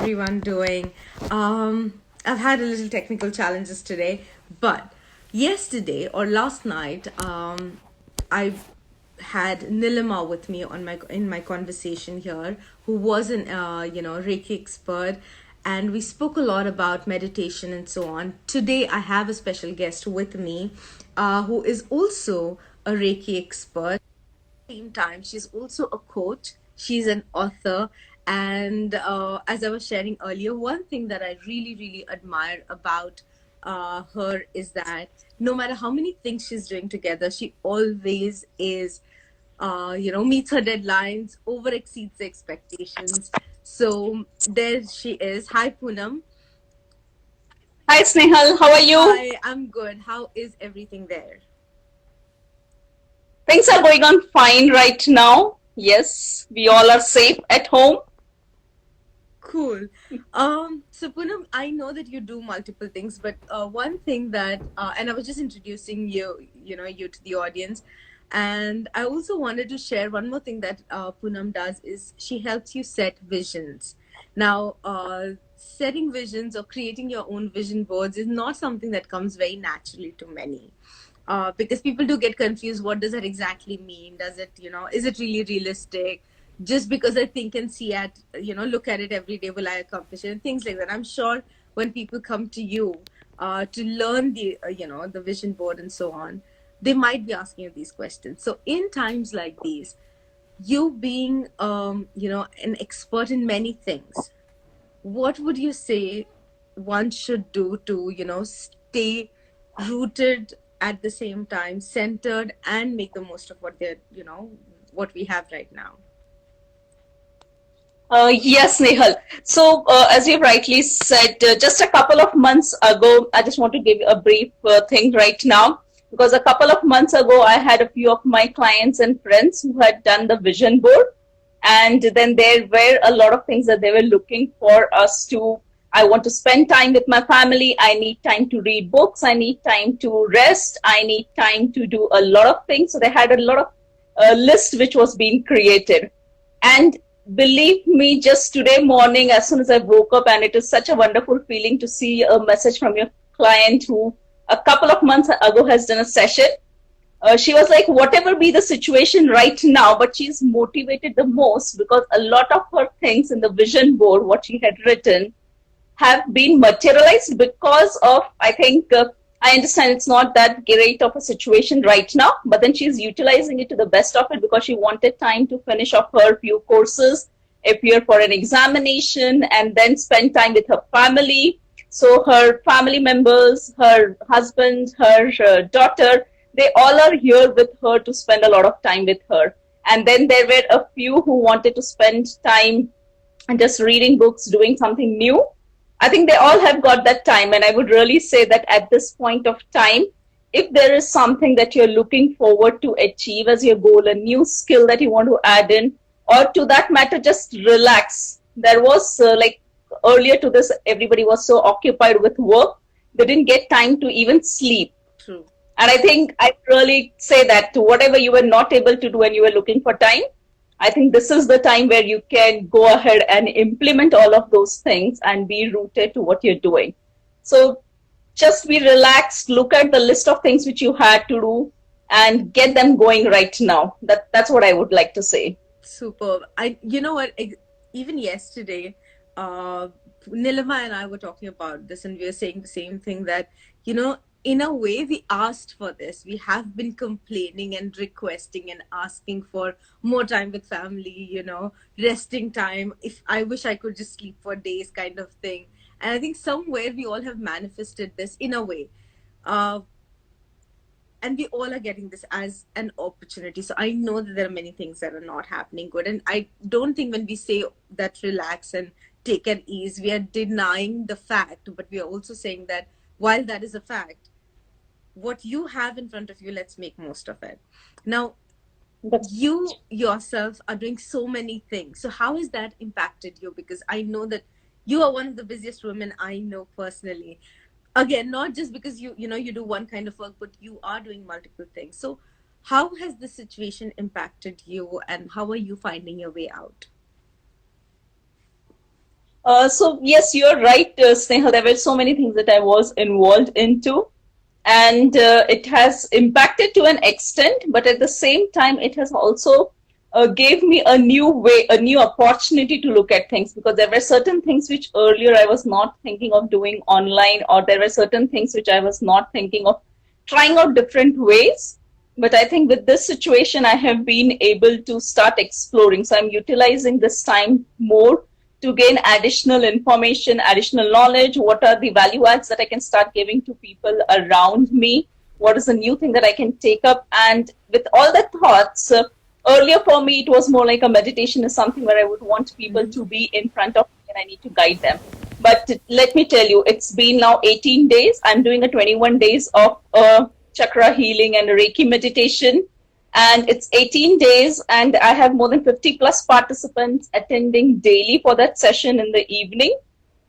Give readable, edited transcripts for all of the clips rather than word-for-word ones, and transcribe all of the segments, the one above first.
Everyone doing? I've had a little technical challenges today, but yesterday or last night, I had Nilima with me on my in my conversation here, who was an Reiki expert, and we spoke a lot about meditation and so on. Today, I have a special guest with me, who is also a Reiki expert. Same time, she's also a coach, she's an author, and as I was sharing earlier, one thing that I really, really admire about her is that no matter how many things she's doing together, she always is, meets her deadlines, over exceeds the expectations. So there she is. Hi, Poonam. Hi Snehal, how are you? Hi, I'm good. How is everything there? Things are going on fine right now. Yes, we all are safe at home. Cool. So Poonam, I know that you do multiple things, but one thing that, and I was just introducing you to the audience, and I also wanted to share one more thing that Poonam does is she helps you set visions. Now, setting visions or creating your own vision boards is not something that comes very naturally to many. Because people do get confused. What does that exactly mean? Does it, is it really realistic? Just because I think and see at, look at it every day, will I accomplish it? And things like that. I'm sure when people come to you to learn the vision board and so on, they might be asking you these questions. So in times like these, you being, an expert in many things, what would you say one should do to stay rooted at the same time, centered, and make the most of what what we have right now? Yes, Snehal. So, as you rightly said, just a couple of months ago, I just want to give you a brief thing right now because a couple of months ago, I had a few of my clients and friends who had done the vision board, and then there were a lot of things that they were looking for us to. I want to spend time with my family. I need time to read books. I need time to rest. I need time to do a lot of things. So they had a lot of list which was being created. And believe me, just today morning, as soon as I woke up, and it is such a wonderful feeling to see a message from your client who a couple of months ago has done a session. She was like, whatever be the situation right now, but she's motivated the most because a lot of her things in the vision board, what she had written, have been materialized because of, I think, I understand it's not that great of a situation right now, but then she's utilizing it to the best of it because she wanted time to finish off her few courses, appear for an examination, and then spend time with her family. So her family members, her husband, her daughter, they all are here with her to spend a lot of time with her. And then there were a few who wanted to spend time just reading books, doing something new. I think they all have got that time. And I would really say that at this point of time, if there is something that you're looking forward to achieve as your goal, a new skill that you want to add in, or to that matter, just relax. There was like earlier to this, everybody was so occupied with work, they didn't get time to even sleep. True. And I think I really say that to whatever you were not able to do and you were looking for time, I think this is the time where you can go ahead and implement all of those things and be rooted to what you're doing. So just be relaxed, look at the list of things which you had to do and get them going right now. That's what I would like to say. Superb. You know what? Even yesterday, Nilima and I were talking about this, and we were saying the same thing that, in a way, we asked for this. We have been complaining and requesting and asking for more time with family, resting time. If I wish I could just sleep for days, kind of thing. And I think somewhere we all have manifested this in a way. Uh, and we all are getting this as an opportunity. So I know that there are many things that are not happening good, and I don't think when we say that relax and take it ease, we are denying the fact, but we are also saying that while that is a fact, what you have in front of you, let's make most of it. Now, That's you yourself are doing so many things, so how has that impacted you? Because I know that you are one of the busiest women I know personally. Again, not just because you do one kind of work, but you are doing multiple things. So how has the situation impacted you, and how are you finding your way out? So yes, you're right, Snehal. There were so many things that I was involved into, and it has impacted to an extent. But at the same time, it has also gave me a new way, a new opportunity to look at things, because there were certain things which earlier I was not thinking of doing online, or there were certain things which I was not thinking of trying out different ways. But I think with this situation, I have been able to start exploring. So I'm utilizing this time more to gain additional information, additional knowledge. What are the value adds that I can start giving to people around me? What is the new thing that I can take up? And with all the thoughts, earlier for me, it was more like a meditation is something where I would want people to be in front of me and I need to guide them. But let me tell you, it's been now 18 days. I'm doing a 21 days of chakra healing and Reiki meditation. And it's 18 days, and I have more than 50 plus participants attending daily for that session in the evening.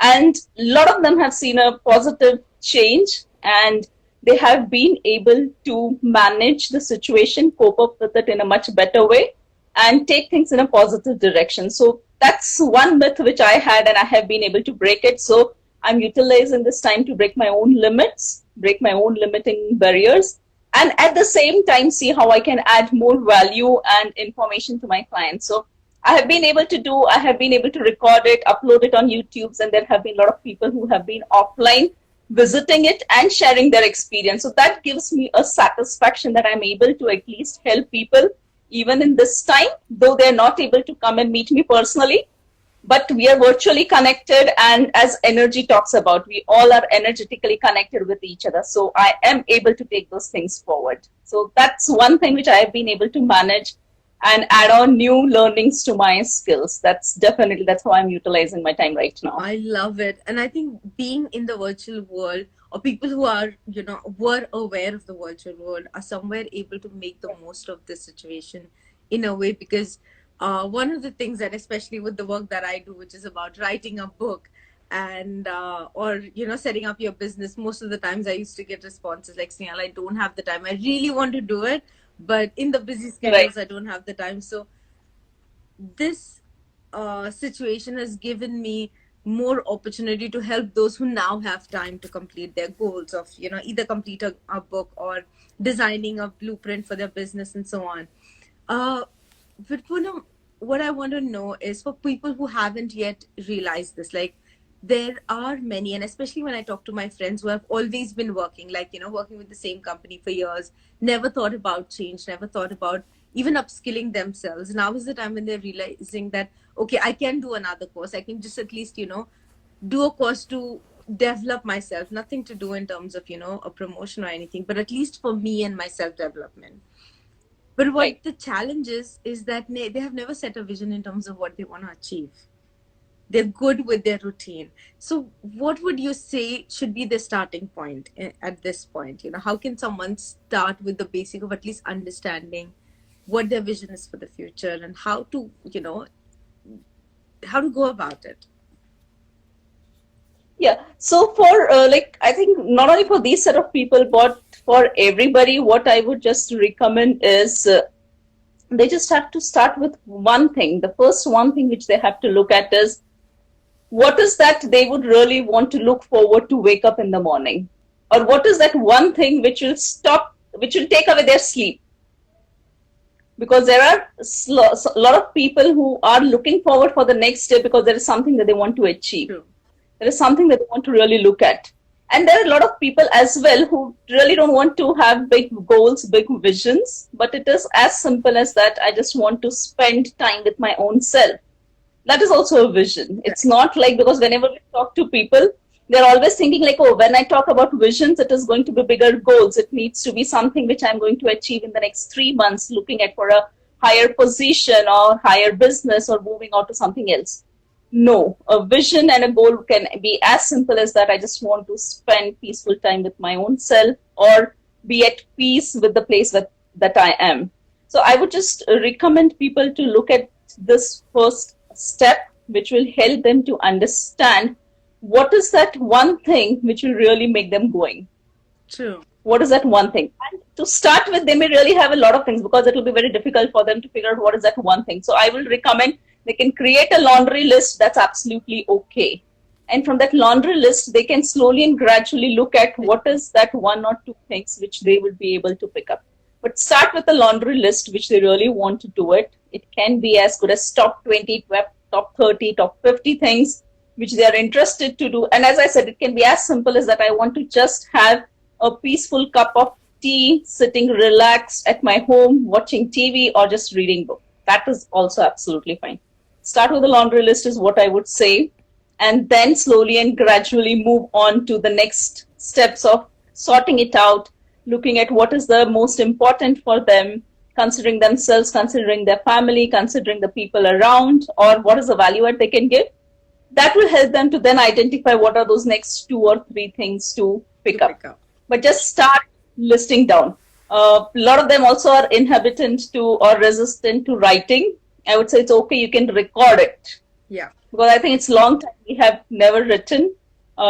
And a lot of them have seen a positive change, and they have been able to manage the situation, cope up with it in a much better way, and take things in a positive direction. So that's one myth which I had, and I have been able to break it. So I'm utilizing this time to break my own limits, break my own limiting barriers, and at the same time see how I can add more value and information to my clients. So I have been able to record it, upload it on YouTube, and there have been a lot of people who have been offline visiting it and sharing their experience. So that gives me a satisfaction that I'm able to at least help people even in this time, though they're not able to come and meet me personally, but we are virtually connected. And as energy talks about, we all are energetically connected with each other. So I am able to take those things forward. So that's one thing which I have been able to manage and add on new learnings to my skills. That's how I'm utilizing my time right now. I love it. And I think being in the virtual world, or people who are, were aware of the virtual world, are somewhere able to make the most of this situation in a way. Because one of the things that, especially with the work that I do, which is about writing a book, and or setting up your business, most of the times I used to get responses like, Snehal, I don't have the time, I really want to do it, but in the busy schedules, I don't have the time. So this situation has given me more opportunity to help those who now have time to complete their goals of either complete a book or designing a blueprint for their business and so on. But Poonam, what I want to know is, for people who haven't yet realized this, like, there are many, and especially when I talk to my friends who have always been working, like, working with the same company for years, never thought about change, never thought about even upskilling themselves. Now is the time when they're realizing that, okay, I can do another course. I can just at least, do a course to develop myself, nothing to do in terms of, a promotion or anything, but at least for me and my self-development. But what the challenge is that they have never set a vision in terms of what they want to achieve. They're good with their routine. So what would you say should be the starting point at this point? How can someone start with the basic of at least understanding what their vision is for the future, and how to go about it? Yeah. So for I think not only for these set of people, but for everybody, what I would just recommend is they just have to start with one thing. The first one thing which they have to look at is, what is that they would really want to look forward to wake up in the morning? Or what is that one thing which will take away their sleep? Because there are a lot of people who are looking forward for the next day because there is something that they want to achieve. True. There is something that they want to really look at. And there are a lot of people as well who really don't want to have big goals, big visions, but it is as simple as that. I just want to spend time with my own self. That is also a vision. It's not like, because whenever we talk to people, they're always thinking like, oh, when I talk about visions, it is going to be bigger goals. It needs to be something which I'm going to achieve in the next 3 months, looking at for a higher position or higher business or moving on to something else. No, a vision and a goal can be as simple as that. I just want to spend peaceful time with my own self, or be at peace with the place that I am. So I would just recommend people to look at this first step, which will help them to understand what is that one thing which will really make them going. True. What is that one thing? And to start with, they may really have a lot of things, because it will be very difficult for them to figure out what is that one thing. So I will recommend They can create a laundry list, that's absolutely okay. And from that laundry list, they can slowly and gradually look at what is that one or two things which they will be able to pick up. But start with a laundry list which they really want to do it. It can be as good as top 20, top 30, top 50 things which they are interested to do. And as I said, it can be as simple as that I want to just have a peaceful cup of tea, sitting relaxed at my home, watching TV or just reading book. That is also absolutely fine. Start with a laundry list is what I would say. And then slowly and gradually move on to the next steps of sorting it out, looking at what is the most important for them, considering themselves, considering their family, considering the people around, or what is the value add they can give. That will help them to then identify what are those next 2 or 3 things to pick up. But just start listing down. A lot of them also are inhabitant to or resistant to writing. I would say it's okay, you can record it. Yeah. Because I think it's a long time we have never written.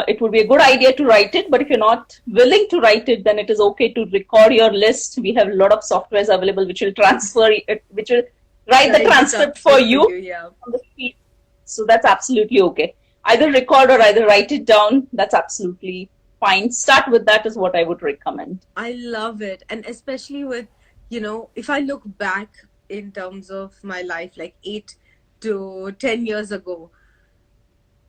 It would be a good idea to write it, but if you're not willing to write it, then it is okay to record your list. We have a lot of softwares available which will transfer it, which will write the transcript for you on the feed. So that's absolutely okay. Either record or either write it down. That's absolutely fine. Start with that is what I would recommend. I love it. And especially with, if I look back in terms of my life, like 8 to 10 years ago,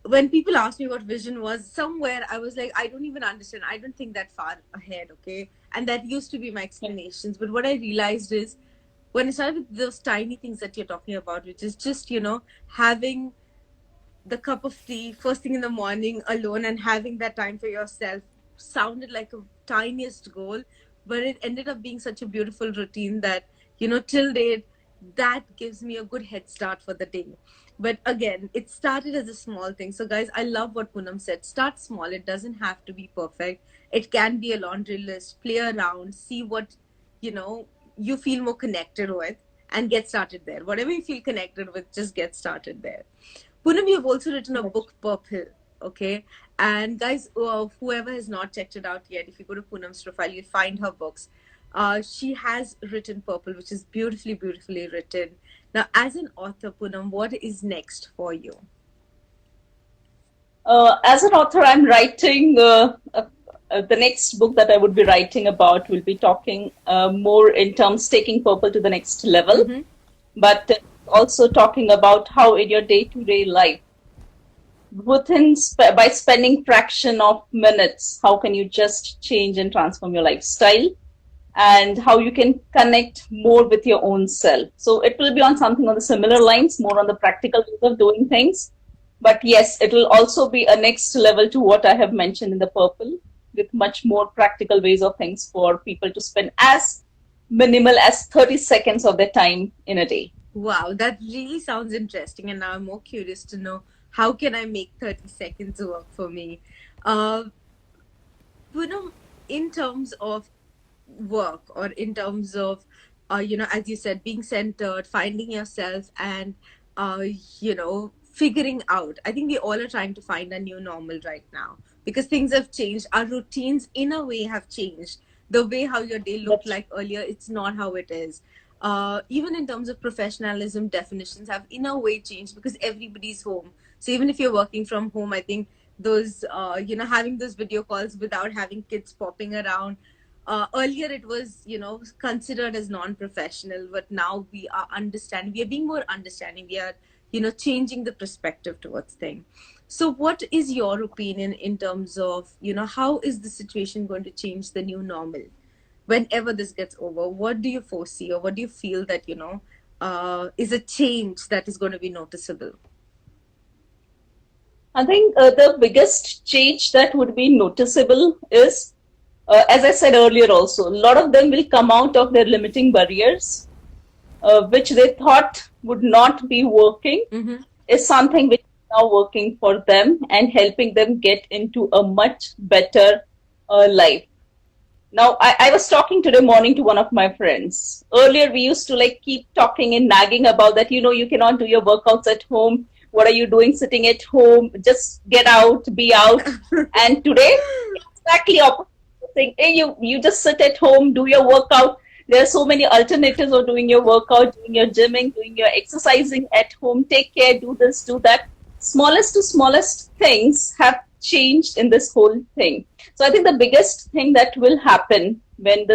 when people asked me what vision was, somewhere I was like, I don't even understand. I don't think that far ahead, okay? And that used to be my explanations. But what I realized is when I started with those tiny things that you're talking about, which is just, having the cup of tea first thing in the morning alone and having that time for yourself sounded like a tiniest goal, but it ended up being such a beautiful routine that, till date, that gives me a good head start for the day. But again, it started as a small thing. So guys, I love what Poonam said. Start small. It doesn't have to be perfect. It can be a laundry list. Play around, see what, you feel more connected with and get started there. Whatever you feel connected with, just get started there. Poonam, you have also written a book, Purple. Okay. And guys, whoever has not checked it out yet, if you go to Poonam's profile, you'll find her books. She has written Purple, which is beautifully, beautifully written. Now, as an author, Poonam, what is next for you? As an author, I'm writing the next book that I would be writing about will be talking more in terms taking Purple to the next level, but also talking about how in your day-to-day life, by spending fraction of minutes, how can you just change and transform your lifestyle, and how you can connect more with your own self. So it will be on something on the similar lines, more on the practical ways of doing things. But yes, it will also be a next level to what I have mentioned in the Purple, with much more practical ways of things for people to spend as minimal as 30 seconds of their time in a day. Wow, that really sounds interesting. And now I'm more curious to know, how can I make 30 seconds work for me? Poonam, in terms of work, or in terms of, as you said, being centered, finding yourself, and, figuring out, I think we all are trying to find a new normal right now because things have changed. Our routines in a way have changed. The way how your day looked like earlier, it's not how it is. Even in terms of professionalism, definitions have in a way changed because everybody's home. So even if you're working from home, I think those, having those video calls without having kids popping around, earlier it was, considered as non-professional, but now we are understanding, we are being more understanding, we are, changing the perspective towards things. So what is your opinion in terms of, how is the situation going to change the new normal? Whenever this gets over, what do you foresee, or what do you feel that, is a change that is going to be noticeable? I think the biggest change that would be noticeable is, as I said earlier also, a lot of them will come out of their limiting barriers, which they thought would not be working, is something which is now working for them and helping them get into a much better life. Now, I was talking today morning to one of my friends. Earlier, we used to keep talking and nagging about that, you cannot do your workouts at home. What are you doing sitting at home? Just get out, be out. And today, exactly opposite. Saying, hey, you just sit at home, do your workout. There are so many alternatives of doing your workout, doing your gymming, doing your exercising at home. Take care, do this, do that. Smallest to smallest things have changed in this whole thing. So I think the biggest thing that will happen when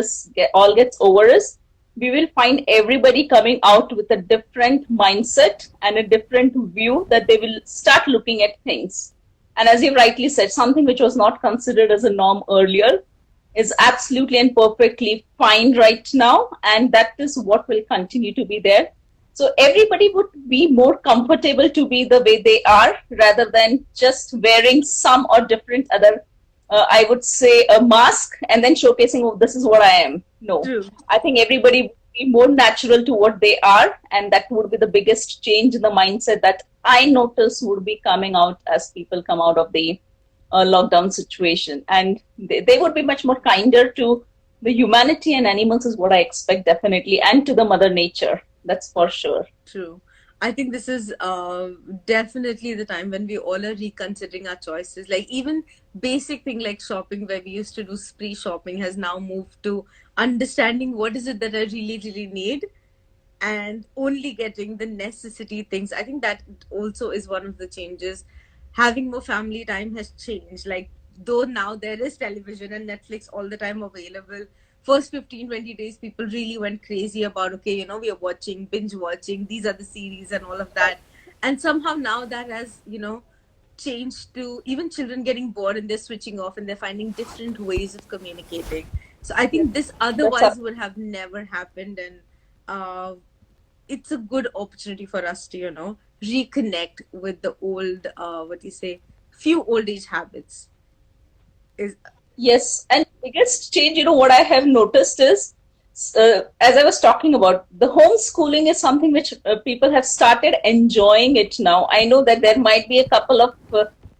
all gets over is we will find everybody coming out with a different mindset and a different view, that they will start looking at things. And as you rightly said, something which was not considered as a norm earlier is absolutely and perfectly fine right now. And that is what will continue to be there. So everybody would be more comfortable to be the way they are, rather than just wearing some or different other, I would say, a mask and then showcasing, oh, this is what I am. No, True. I think everybody would be more natural to what they are. And that would be the biggest change in the mindset that I notice would be coming out as people come out of the lockdown situation. And they would be much more kinder to the humanity and animals, is what I expect, definitely, and to the mother nature. That's for sure. True. I think this is definitely the time when we all are reconsidering our choices. Like even basic thing like shopping, where we used to do spree shopping, has now moved to understanding what is it that I really, really need, and only getting the necessity things. I think that also is one of the changes. Having more family time has changed. Like though now there is television and Netflix all the time available, first 15-20 days people really went crazy about, okay, we are watching, binge watching, these are the series and all of that. And somehow now that has changed to even children getting bored and they're switching off and they're finding different ways of communicating. So I think this otherwise would have never happened. And it's a good opportunity for us to reconnect with the old few old age habits. Yes, and biggest change, what I have noticed is, as I was talking about, the homeschooling is something which people have started enjoying it now. I know that there might be a couple of,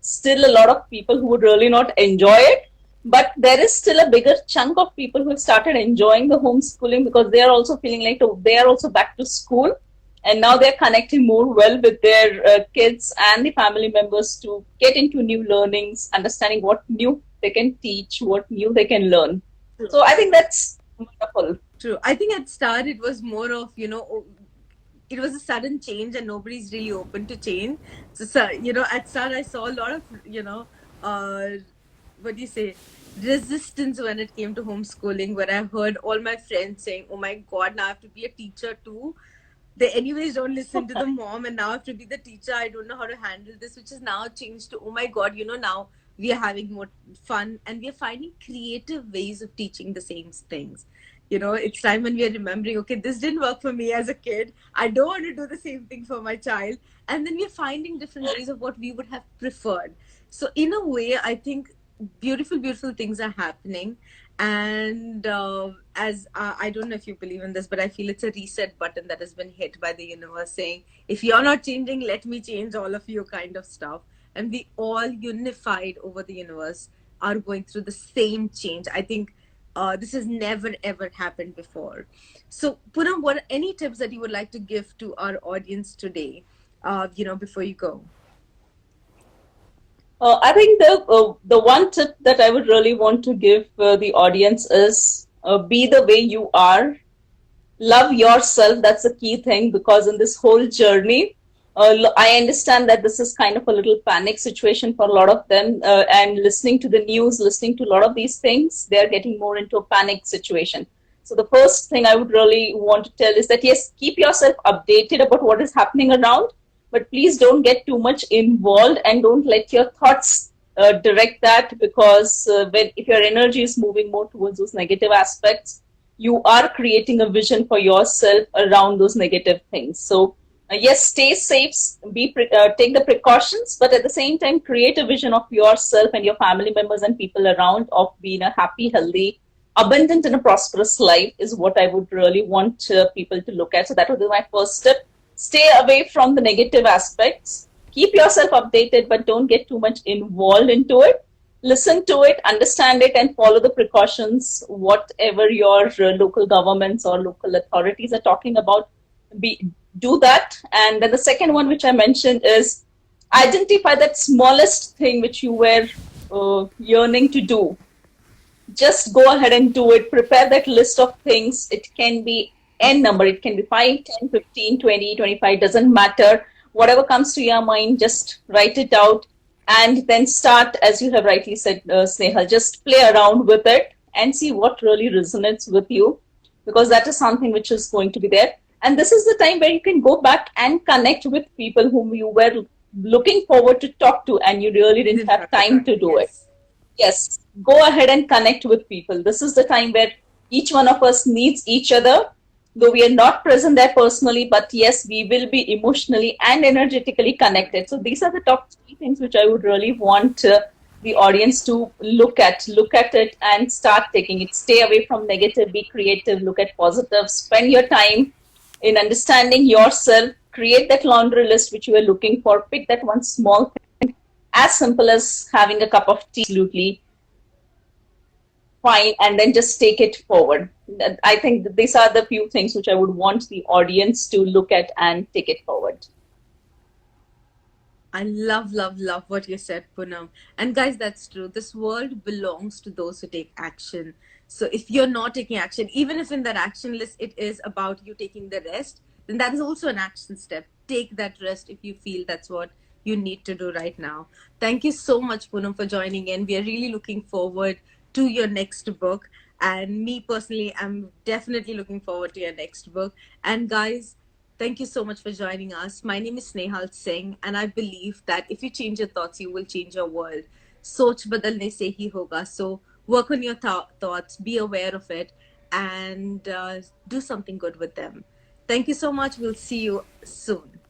still a lot of people who would really not enjoy it, but there is still a bigger chunk of people who have started enjoying the homeschooling, because they are also feeling like they are also back to school. And now they're connecting more well with their kids and the family members to get into new learnings, understanding what new they can teach, what new they can learn. True. So I think that's wonderful. True. I think at start it was more of, it was a sudden change and nobody's really open to change. So at start I saw a lot of, resistance when it came to homeschooling, where I heard all my friends saying, oh my God, now I have to be a teacher too. They anyways don't listen to the mom, and now I have to be the teacher. I don't know how to handle this, which has now changed to, oh my God, now we are having more fun and we are finding creative ways of teaching the same things. It's time when we are remembering, okay, this didn't work for me as a kid. I don't want to do the same thing for my child. And then we're finding different ways of what we would have preferred. So in a way, I think beautiful, beautiful things are happening. And as I don't know if you believe in this, but I feel it's a reset button that has been hit by the universe saying, if you're not changing, let me change all of you, kind of stuff. And we all unified over the universe are going through the same change. I think this has never ever happened before. So Poonam, what any tips that you would like to give to our audience today, before you go? I think the one tip that I would really want to give the audience is be the way you are. Love yourself. That's a key thing, because in this whole journey, I understand that this is kind of a little panic situation for a lot of them. And listening to the news, listening to a lot of these things, they're getting more into a panic situation. So the first thing I would really want to tell is that, yes, keep yourself updated about what is happening around, but please don't get too much involved and don't let your thoughts direct that, because if your energy is moving more towards those negative aspects, you are creating a vision for yourself around those negative things. So yes, stay safe, take the precautions, but at the same time, create a vision of yourself and your family members and people around of being a happy, healthy, abundant and a prosperous life is what I would really want people to look at. So that would be my first step. Stay away from the negative aspects. Keep yourself updated, but don't get too much involved into it. Listen to it, understand it, and follow the precautions, whatever your local governments or local authorities are talking about. Do that. And then the second one, which I mentioned, is identify that smallest thing which you were yearning to do. just go ahead and do it. Prepare that list of things. It can be n number. It can be 5, 10, 15, 20, 25. Doesn't matter. Whatever comes to your mind, just write it out and then start, as you have rightly said, Snehal, just play around with it and see what really resonates with you, because that is something which is going to be there. And this is the time where you can go back and connect with people whom you were looking forward to talk to and you really didn't have time to do it. Yes. Yes, go ahead and connect with people. This is the time where each one of us needs each other, though we are not present there personally, but yes, we will be emotionally and energetically connected. So these are the top three things which I would really want the audience to look at it and start taking it. Stay away from negative, be creative, look at positive, spend your time in understanding yourself, create that laundry list which you are looking for, pick that one small thing, as simple as having a cup of tea, absolutely fine, and then just take it forward. I think these are the few things which I would want the audience to look at and take it forward. I love, love, love what you said, Poonam. And guys, that's true. This world belongs to those who take action. So if you're not taking action, even if in that action list it is about you taking the rest, then that is also an action step. Take that rest if you feel that's what you need to do right now. Thank you so much, Poonam, for joining in. We are really looking forward to your next book. And me personally, I'm definitely looking forward to your next book. And guys, thank you so much for joining us. My name is Snehal Singh, and I believe that if you change your thoughts, you will change your world. सोच बदलने से ही होगा. So work on your thoughts, be aware of it, and do something good with them. Thank you so much. We'll see you soon.